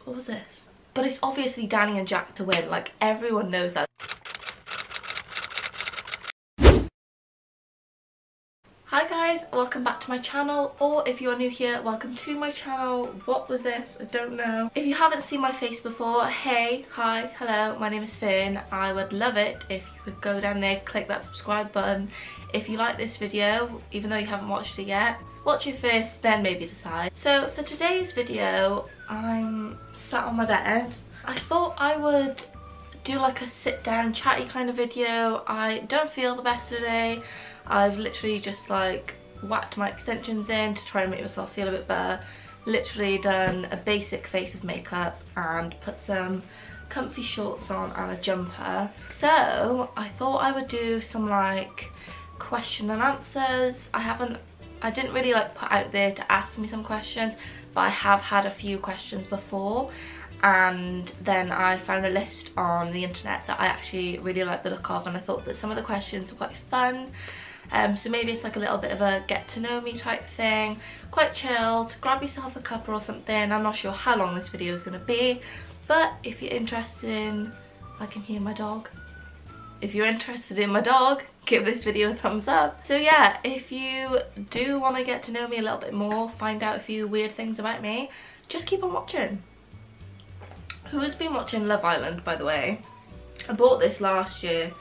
What was this? But it's obviously Danny and Jack to win, like everyone knows that. Hi guys, welcome back to my channel, or if you are new here, welcome to my channel. What was this? I don't know. If you haven't seen my face before, hey, hi, hello, my name is Fern. I would love it if you could go down there, click that subscribe button. If you like this video, even though you haven't watched it yet, watch it first, then maybe decide. So for today's video, I'm sat on my bed. I thought I would do like a sit down chatty kind of video. I don't feel the best today. I've literally just like whacked my extensions in to try and make myself feel a bit better. Literally done a basic face of makeup and put some comfy shorts on and a jumper. So I thought I would do some like question and answers. I didn't really like put out there to ask me some questions, but I have had a few questions before, and then I found a list on the internet that I actually really like the look of, and I thought that some of the questions were quite fun. So maybe it's like a little bit of a get to know me type thing, quite chilled. Grab yourself a cuppa or something. I'm not sure how long this video is going to be, but if you're interested in, I can hear my dog. If you're interested in my dog, give this video a thumbs up. So yeah, if you do want to get to know me a little bit more, find out a few weird things about me, just keep on watching. Who has been watching Love Island, by the way? I bought this last year.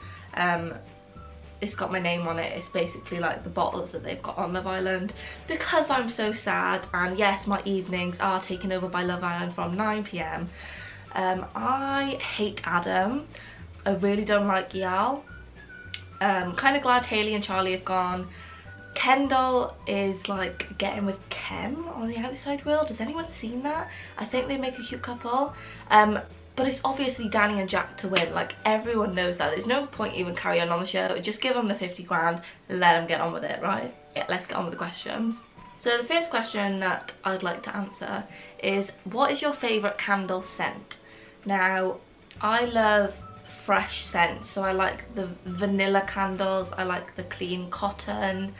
It's got my name on it. It's basically like the bottles that they've got on Love Island, because I'm so sad, and yes, my evenings are taken over by Love Island from 9 PM. I hate Adam. I really don't like Yal. Kind of glad Haley and Charlie have gone. Kendall is like getting with Ken on the outside world. Has anyone seen that? I think they make a cute couple. But it's obviously Danny and Jack to win. Like everyone knows that. There's no point even carrying on the show. Just give them the 50 grand, let them get on with it, right? Yeah, let's get on with the questions. So the first question that I'd like to answer is, what is your favourite candle scent? Now, I love fresh scents, so I like the vanilla candles, I like the clean cotton,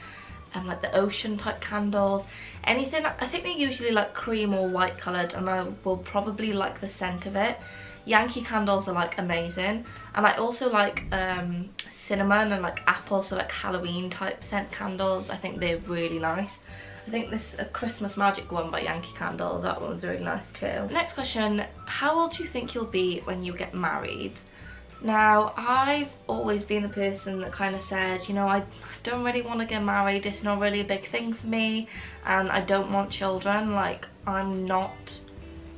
and like the ocean type candles. Anything, I think they're usually like cream or white coloured, and I will probably like the scent of it. Yankee candles are like amazing, and I also like cinnamon and like apple, so like Halloween type scent candles. I think they're really nice. I think this a Christmas Magic one by Yankee Candle, that one's really nice too. Next question, how old do you think you'll be when you get married? Now, I've always been the person that kind of said, you know, I don't really want to get married, it's not really a big thing for me, and I don't want children. Like, I'm not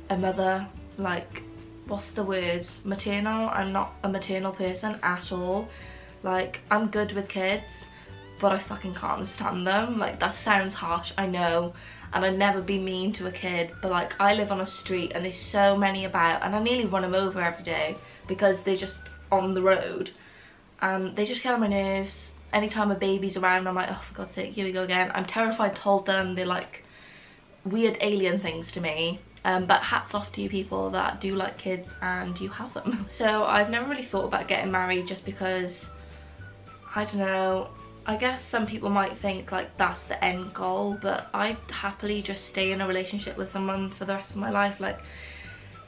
a mother, like, what's the word, maternal. I'm not a maternal person at all. Like, I'm good with kids, but I fucking can't stand them. Like, that sounds harsh, I know, and I'd never be mean to a kid, but like, I live on a street and there's so many about, and I nearly run them over every day because they're just on the road and they just get on my nerves. Anytime a baby's around, I'm like, oh, for God's sake, here we go again. I'm terrified to hold them. They're like weird alien things to me. But hats off to you people that do like kids and you have them. So I've never really thought about getting married, just because, I don't know, I guess some people might think like that's the end goal, but I'd happily just stay in a relationship with someone for the rest of my life. Like,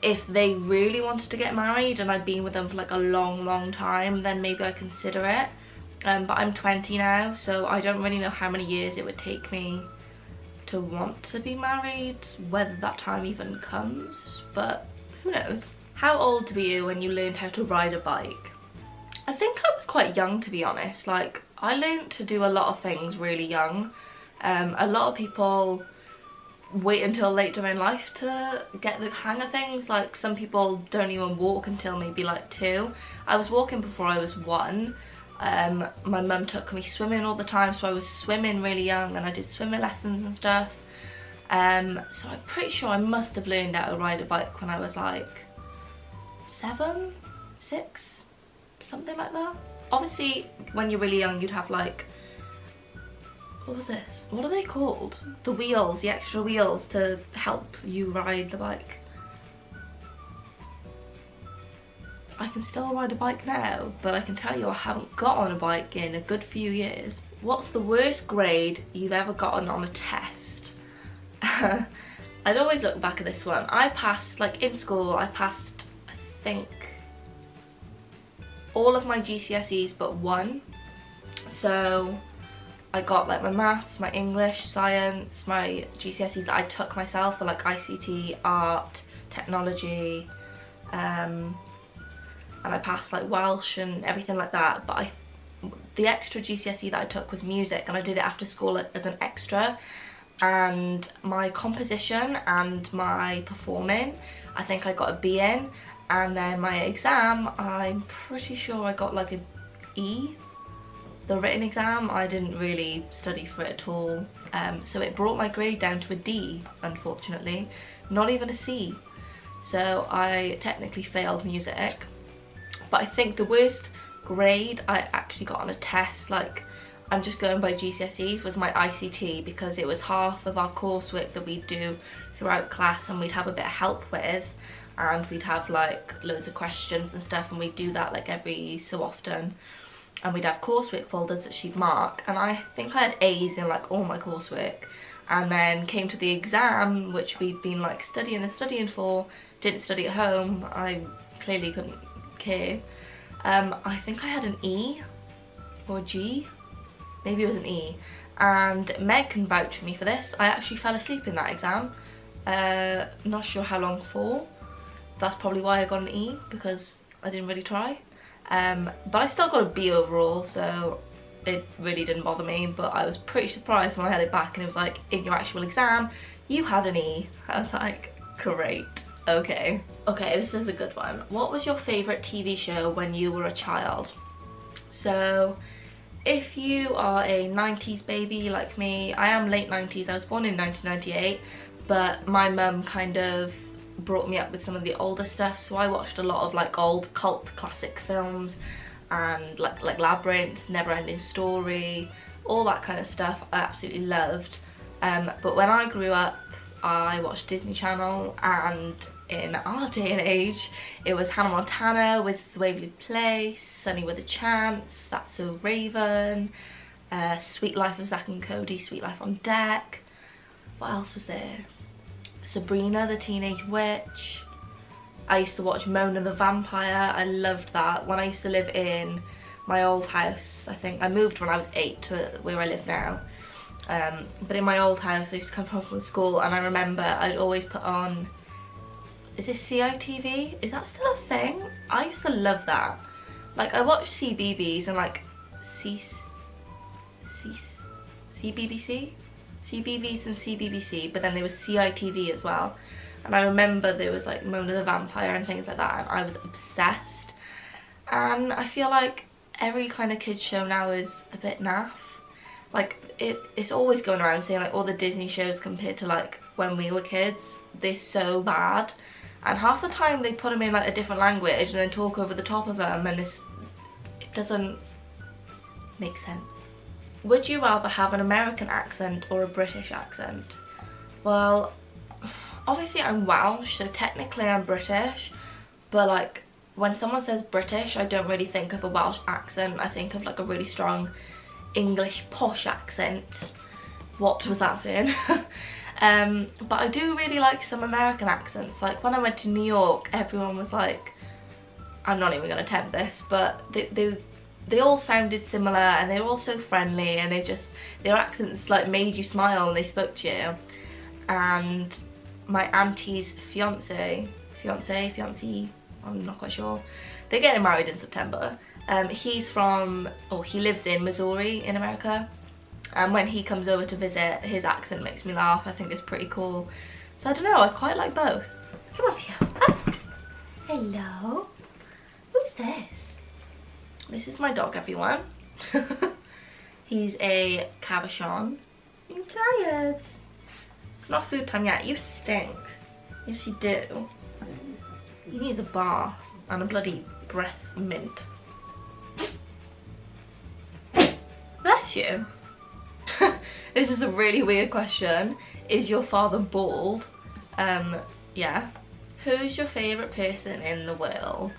if they really wanted to get married and I've been with them for like a long time, then maybe I consider it. But I'm 20 now, so I don't really know how many years it would take me to want to be married, whether that time even comes, but who knows. How old were you when you learned how to ride a bike? I think I was quite young, to be honest. Like, I learned to do a lot of things really young. A lot of people wait until later in life to get the hang of things. Like, some people don't even walk until maybe like 2. I was walking before I was 1. My mum took me swimming all the time, so I was swimming really young, and I did swimming lessons and stuff. So I'm pretty sure I must have learned how to ride a bike when I was like 7, 6, something like that. Obviously when you're really young you'd have like, what was this? What are they called? The wheels, the extra wheels to help you ride the bike. I can still ride a bike now, but I can tell you I haven't got on a bike in a good few years. What's the worst grade you've ever gotten on a test? I'd always look back at this one. I passed, like in school, I passed, I think, all of my GCSEs but one. So I got like my maths, my English, science, my GCSEs that I took myself for like ICT, art, technology, and I passed like Welsh and everything like that. But the extra GCSE that I took was music, and I did it after school as an extra. And my composition and my performing, I think I got a B in. And then my exam, I'm pretty sure I got like an E. The written exam, I didn't really study for it at all. So it brought my grade down to a D, unfortunately. Not even a C. So I technically failed music. But I think the worst grade I actually got on a test, like I'm just going by GCSEs, was my ICT, because it was half of our coursework that we'd do throughout class and we'd have a bit of help with, and we'd have like loads of questions and stuff, and we'd do that like every so often, and we'd have coursework folders that she'd mark, and I think I had A's in like all my coursework. And then came to the exam, which we'd been like studying and studying for, didn't study at home, I clearly couldn't care. I think I had an E or a G, maybe it was an E, and Meg can vouch for me for this. I actually fell asleep in that exam, not sure how long for. That's probably why I got an E, because I didn't really try. But I still got a B overall, so it really didn't bother me. But I was pretty surprised when I had it back and it was like, in your actual exam you had an E. I was like, great. Okay, this is a good one. What was your favourite TV show when you were a child? So if you are a 90s baby like me, I am late 90s, I was born in 1998, but my mum kind of brought me up with some of the older stuff, so I watched a lot of like old cult classic films, and like Labyrinth, Neverending Story, all that kind of stuff I absolutely loved. But when I grew up, I watched Disney Channel, and in our day and age it was Hannah Montana, Wizards of Waverly Place, Sunny with a Chance, That's So Raven, Sweet Life of Zack and Cody, Sweet Life on Deck. What else was there? Sabrina the Teenage Witch. I used to watch Mona the Vampire, I loved that. When I used to live in my old house, I think I moved when I was 8 to where I live now. But in my old house I used to come home from school, and I remember I'd always put on, is it CITV? Is that still a thing? I used to love that. Like I watched CBBS and like CBBS and CBBC, but then there was CITV as well. And I remember there was like Mona the Vampire and things like that, and I was obsessed. And I feel like every kind of kids show now is a bit naff. Like it's always going around saying like all the Disney shows compared to like when we were kids, they're so bad. And half the time they put them in like a different language and then talk over the top of them, and it doesn't make sense. Would you rather have an American accent or a British accent? Well, obviously I'm Welsh, so technically I'm British, but like when someone says British, I don't really think of a Welsh accent. I think of like a really strong English posh accent. What was that, Finn? But I do really like some American accents. Like when I went to New York, everyone was like, I'm not even gonna attempt this, but they all sounded similar, and they were all so friendly, and their accents like made you smile when they spoke to you. And my auntie's fiance, I'm not quite sure, they're getting married in September. He lives in Missouri in America, and when he comes over to visit, his accent makes me laugh. I think it's pretty cool. So I don't know, I quite like both. Come on, Theo. Ah. Hello. Who's this? This is my dog, everyone. He's a Cavachon. I'm tired. It's not food time yet. You stink. Yes, you do. He needs a bath and a bloody breath mint. Bless you. This is a really weird question. Is your father bald? Yeah. Who's your favourite person in the world?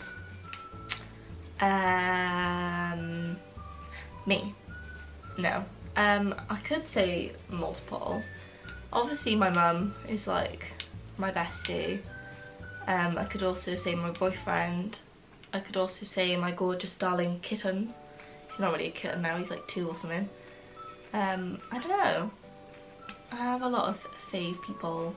Me. No. I could say multiple. Obviously my mum is like my bestie. I could also say my boyfriend. I could also say my gorgeous darling kitten. He's not really a kitten now, he's like 2 or something. I don't know. I have a lot of fave people.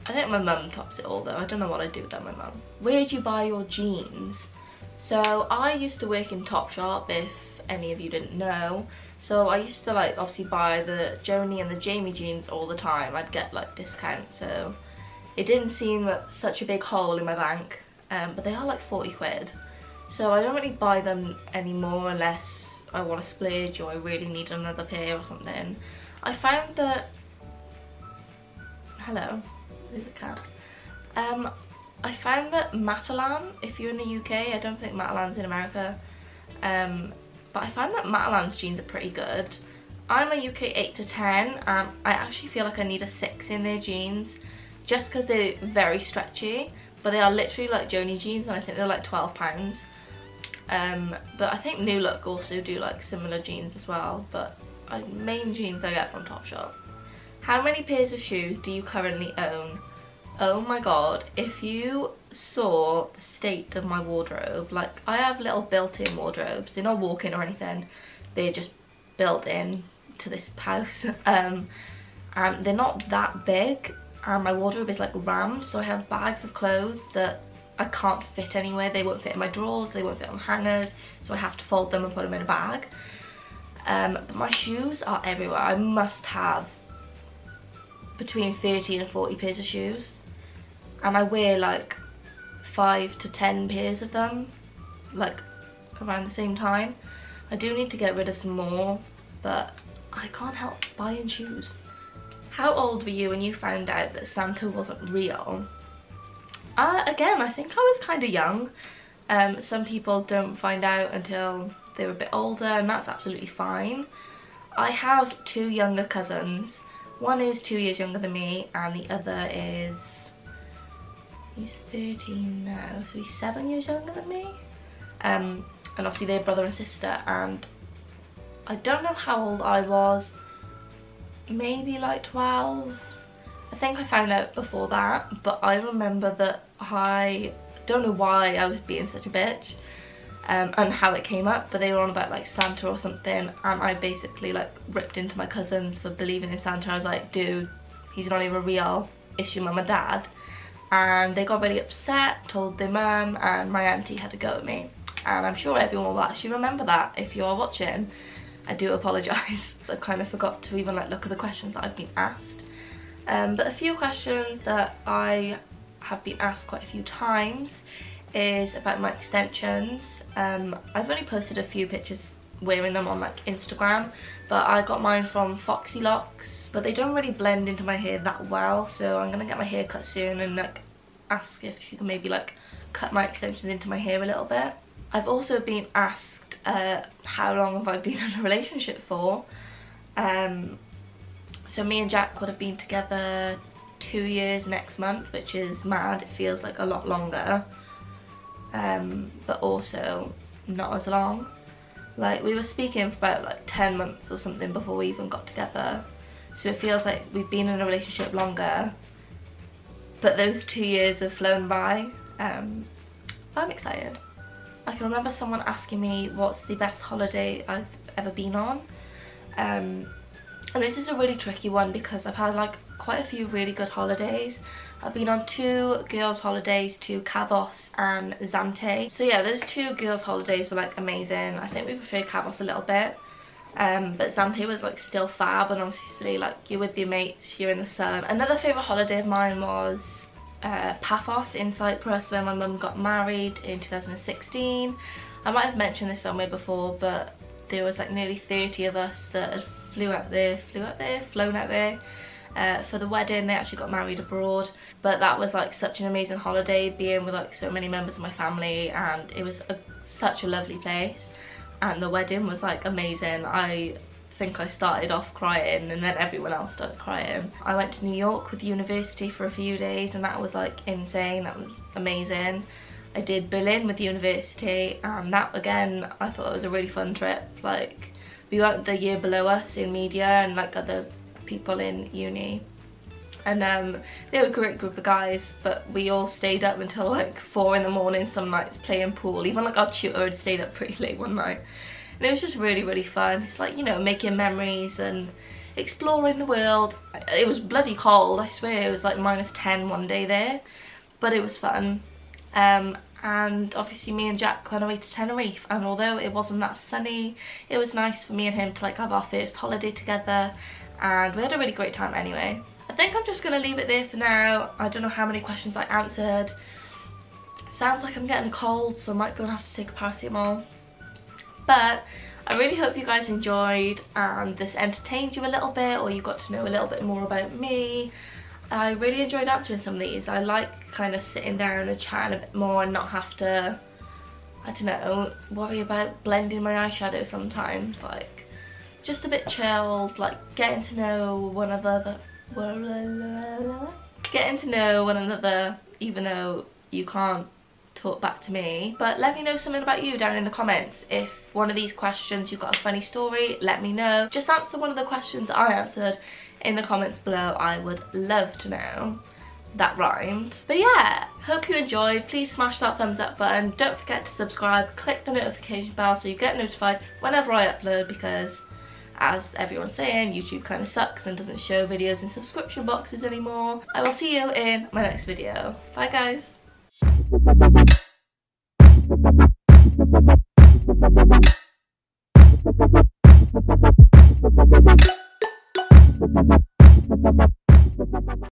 I think my mum tops it all though. I don't know what I'd do without my mum. Where'd you buy your jeans? So I used to work in Topshop, if any of you didn't know. So I used to like obviously buy the Joni and the Jamie jeans all the time. I'd get like discount, so it didn't seem such a big hole in my bank. But they are like 40 quid. So I don't really buy them anymore unless I want to splurge or I really need another pair or something. I found that... Hello, there's a cat. I found that Matalan, if you're in the UK, I don't think Matalan's in America, but I found that Matalan's jeans are pretty good. I'm a UK 8 to 10 and I actually feel like I need a 6 in their jeans just because they're very stretchy, but they are literally like Joni jeans and I think they're like £12. But I think New Look also do like similar jeans as well, but main jeans I get from Topshop. How many pairs of shoes do you currently own? Oh my god, if you saw the state of my wardrobe, like I have little built-in wardrobes. They're not walk-in or anything, they're just built in to this house. And they're not that big, and my wardrobe is like rammed, so I have bags of clothes that I can't fit anywhere. They won't fit in my drawers, they won't fit on hangers, so I have to fold them and put them in a bag. But my shoes are everywhere. I must have between 30 and 40 pairs of shoes, and I wear like 5 to 10 pairs of them like around the same time. I do need to get rid of some more, but I can't help buying shoes. How old were you when you found out that Santa wasn't real? Again, I think I was kind of young. Some people don't find out until they're a bit older, and that's absolutely fine. I have 2 younger cousins. One is 2 years younger than me, and the other is, he's 13 now, so he's 7 years younger than me. And obviously they're brother and sister, and I don't know how old I was, maybe like 12. I think I found out before that, but I remember that I don't know why I was being such a bitch. And how it came up, but they were on about like Santa or something, and I basically like ripped into my cousins for believing in Santa. I was like, dude, he's not even real, it's your mum and dad. And they got really upset, told their mum, and my auntie had to go at me. And I'm sure everyone will actually remember that. If you are watching, I do apologise. I kind of forgot to even like look at the questions that I've been asked. But a few questions that I have been asked quite a few times is about my extensions. I've only posted a few pictures wearing them on like Instagram, but I got mine from Foxy Locks, but they don't really blend into my hair that well, so I'm gonna get my hair cut soon and like ask if she can maybe like cut my extensions into my hair a little bit. I've also been asked how long have I been in a relationship for. So me and Jack would have been together 2 years next month, which is mad. It feels like a lot longer. But also not as long. Like we were speaking for about like 10 months or something before we even got together, so it feels like we've been in a relationship longer, but those 2 years have flown by. I'm excited. I can remember someone asking me what's the best holiday I've ever been on, and this is a really tricky one because I've had like quite a few really good holidays. I've been on 2 girls holidays to Kavos and Zante. So yeah, those 2 girls holidays were like amazing. I think we preferred Kavos a little bit, but Zante was like still fab, and obviously like you're with your mates, you're in the sun. Another favourite holiday of mine was Paphos in Cyprus, where my mum got married in 2016. I might have mentioned this somewhere before, but there was like nearly 30 of us that had flown out there for the wedding. They actually got married abroad, but that was like such an amazing holiday, being with like so many members of my family, and it was such a lovely place, and the wedding was like amazing. I think I started off crying and then everyone else started crying. I went to New York with university for a few days, and that was like insane. That was amazing. I did Berlin with university, and that again I thought it was a really fun trip. Like we went the year below us in media and like other people in uni. and they were a great group of guys, but we all stayed up until like 4 in the morning some nights playing pool. Even like our tutor had stayed up pretty late one night, and it was just really fun. It's like, you know, making memories and exploring the world. It was bloody cold, I swear. It was like -10 one day there, but it was fun. And obviously me and Jack went away to Tenerife, and although it wasn't that sunny, it was nice for me and him to like have our first holiday together, and we had a really great time anyway. I think I'm just gonna leave it there for now. I don't know how many questions I answered. Sounds like I'm getting a cold, so I might go and have to take a paracetamol. But I really hope you guys enjoyed and this entertained you a little bit, or you got to know a little bit more about me. I really enjoyed answering some of these. I like kind of sitting down and chatting a bit more and not have to, I don't know, worry about blending my eyeshadow sometimes. Like, just a bit chilled, like getting to know one another. Getting to know one another, even though you can't talk back to me. But let me know something about you down in the comments. If one of these questions you've got a funny story, let me know. Just answer one of the questions that I answered in the comments below. I would love to know. That rhymed. But yeah, hope you enjoyed. Please smash that thumbs up button. Don't forget to subscribe. Click the notification bell so you get notified whenever I upload, because as everyone's saying, YouTube kind of sucks and doesn't show videos in subscription boxes anymore. I will see you in my next video. Bye guys.